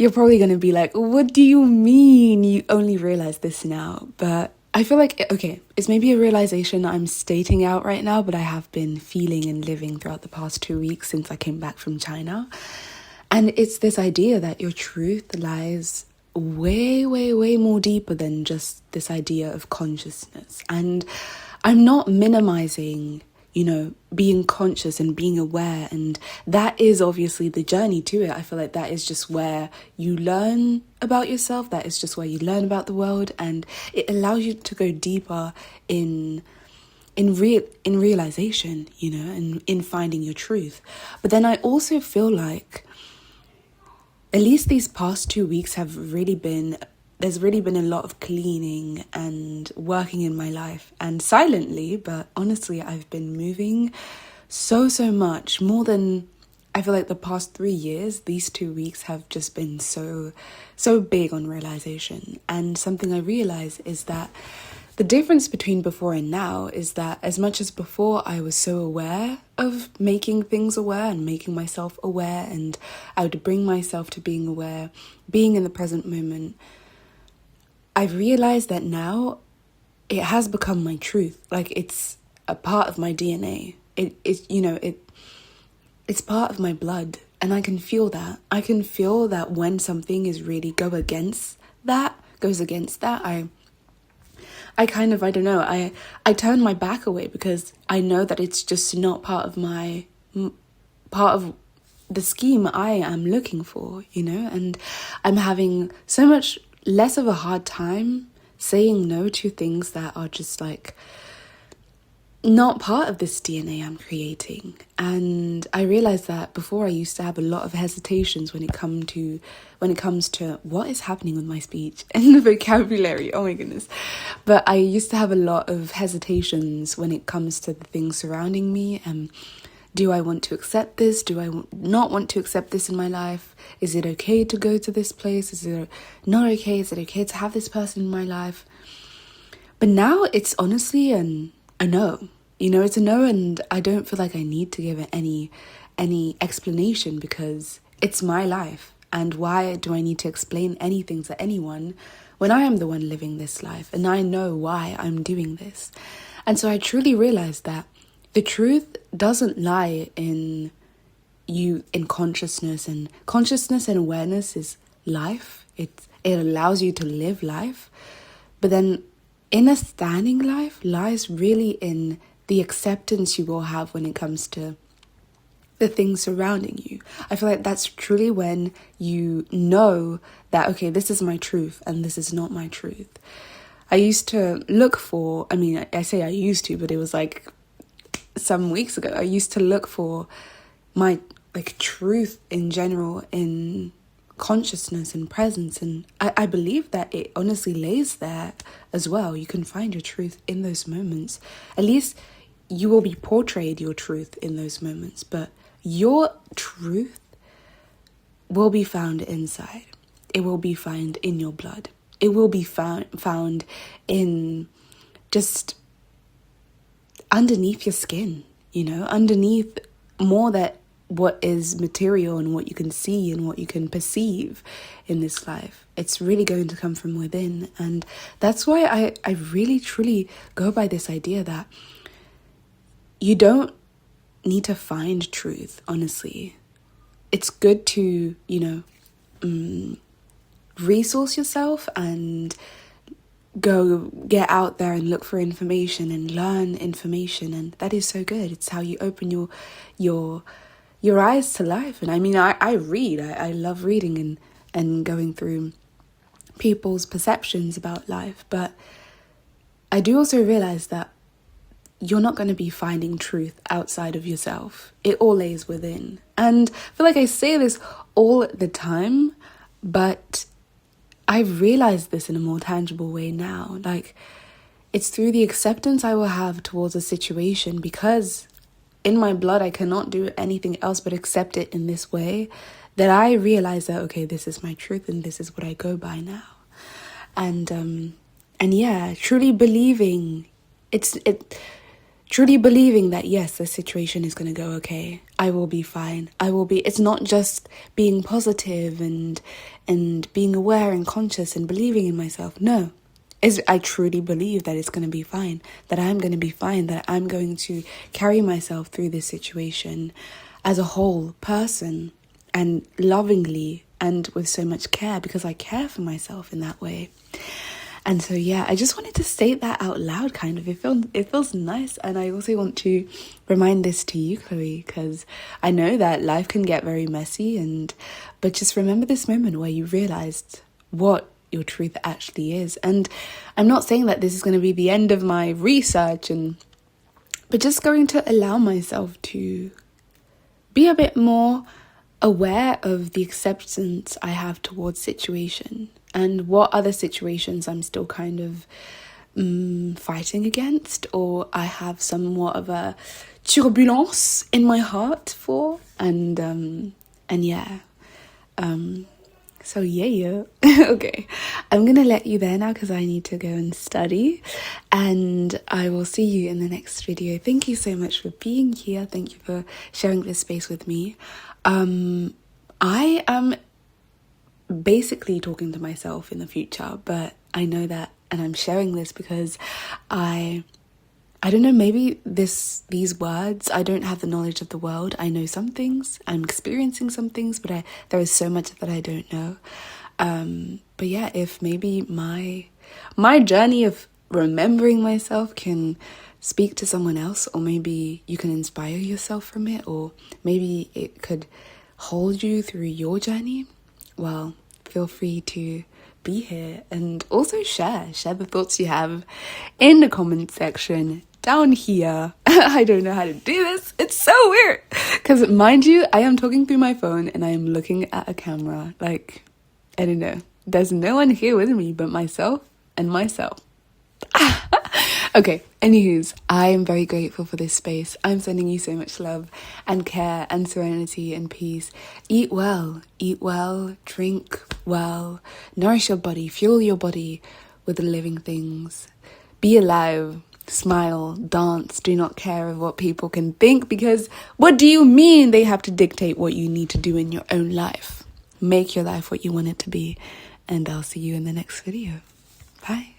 You're probably going to be like, what do you mean you only realize this now? But I feel like, okay, it's maybe a realization I'm stating out right now, but I have been feeling and living throughout the past 2 weeks since I came back from China. And it's this idea that your truth lies way, way, way more deeper than just this idea of consciousness. And I'm not minimizing, being conscious and being aware. And that is obviously the journey to it. I feel like that is just where you learn about yourself. That is just where you learn about the world. And it allows you to go deeper in realization, and in finding your truth. But then I also feel like at least these past 2 weeks there's really been a lot of cleaning and working in my life, and silently, but honestly, I've been moving so much more than I feel like the past 3 years. These 2 weeks have just been so big on realization. And something I realize is that the difference between before and now is that as much as before I was so aware of making things aware and making myself aware, and I would bring myself to being aware, being in the present moment, I've realized that now it has become my truth. Like, it's a part of my DNA. It's part of my blood, and I can feel that. I can feel that when something is really goes against that, I kind of, I don't know, I turn my back away because I know that it's just not part of the scheme I am looking for, and I'm having so much less of a hard time saying no to things that are just like not part of this DNA I'm creating. And I realized that before I used to have a lot of hesitations when it comes to what is happening with my speech and the vocabulary. Oh my goodness. But I used to have a lot of hesitations when it comes to the things surrounding me. Do I want to accept this? Do I not want to accept this in my life? Is it okay to go to this place? Is it not okay? Is it okay to have this person in my life? But now it's honestly a no. It's a no, and I don't feel like I need to give it any explanation because it's my life. And why do I need to explain anything to anyone when I am the one living this life and I know why I'm doing this? And so I truly realized that the truth doesn't lie in consciousness, and consciousness and awareness is life. It allows you to live life. But then understanding life lies really in the acceptance you will have when it comes to the things surrounding you. I feel like that's truly when you know that, okay, this is my truth and this is not my truth. I used to look for, I say I used to, but it was like some weeks ago, I used to look for my truth in general in consciousness and presence, and I believe that it honestly lays there as well. You can find your truth in those moments. At least you will be portrayed your truth in those moments, but your truth will be found inside. It will be found in your blood. It will be found in just underneath your skin, underneath more that what is material and what you can see and what you can perceive in this life. It's really going to come from within. And that's why I really truly go by this idea that you don't need to find truth, honestly. It's good to, resource yourself and go get out there and look for information and learn information, and that is so good. It's how you open your eyes to life. And I read. I love reading and going through people's perceptions about life, but I do also realize that you're not going to be finding truth outside of yourself. It all lays within. And I feel like I say this all the time, but I've realized this in a more tangible way now. Like, it's through the acceptance I will have towards a situation, because in my blood I cannot do anything else but accept it in this way, that I realize that, okay, this is my truth and this is what I go by now. And yeah, truly believing that yes, the situation is going to go okay. I will be fine. It's not just being positive and being aware and conscious and believing in myself. No. I truly believe that it's going to be fine, that I'm going to be fine, that I'm going to carry myself through this situation as a whole person and lovingly and with so much care, because I care for myself in that way. And so, yeah, I just wanted to state that out loud, kind of. It feels nice. And I also want to remind this to you, Chloe, because I know that life can get very messy, but just remember this moment where you realized what your truth actually is. And I'm not saying that this is going to be the end of my research, but just going to allow myself to be a bit more aware of the acceptance I have towards situation and what other situations I'm still kind of fighting against, or I have somewhat of a turbulence in my heart for, So yeah. Okay, I'm gonna let you there now because I need to go and study, and I will see you in the next video. Thank you so much for being here. Thank you for sharing this space with me. I am basically talking to myself in the future, but I know that, and I'm sharing this because I don't know, maybe these words, I don't have the knowledge of the world. I know some things, I'm experiencing some things, but there is so much that I don't know. But yeah, if maybe my journey of remembering myself can speak to someone else, or maybe you can inspire yourself from it, or maybe it could hold you through your journey, well, feel free to be here, and also share the thoughts you have in the comment section down here. I don't know how to do this. It's so weird. Because mind you, I am talking through my phone and I am looking at a camera. Like, I don't know. There's no one here with me but myself and myself. Okay, anywho's, I am very grateful for this space. I'm sending you so much love and care and serenity and peace. Eat well, drink well, nourish your body, fuel your body with the living things. Be alive, smile, dance, do not care of what people can think, because what do you mean they have to dictate what you need to do in your own life? Make your life what you want it to be, and I'll see you in the next video. Bye.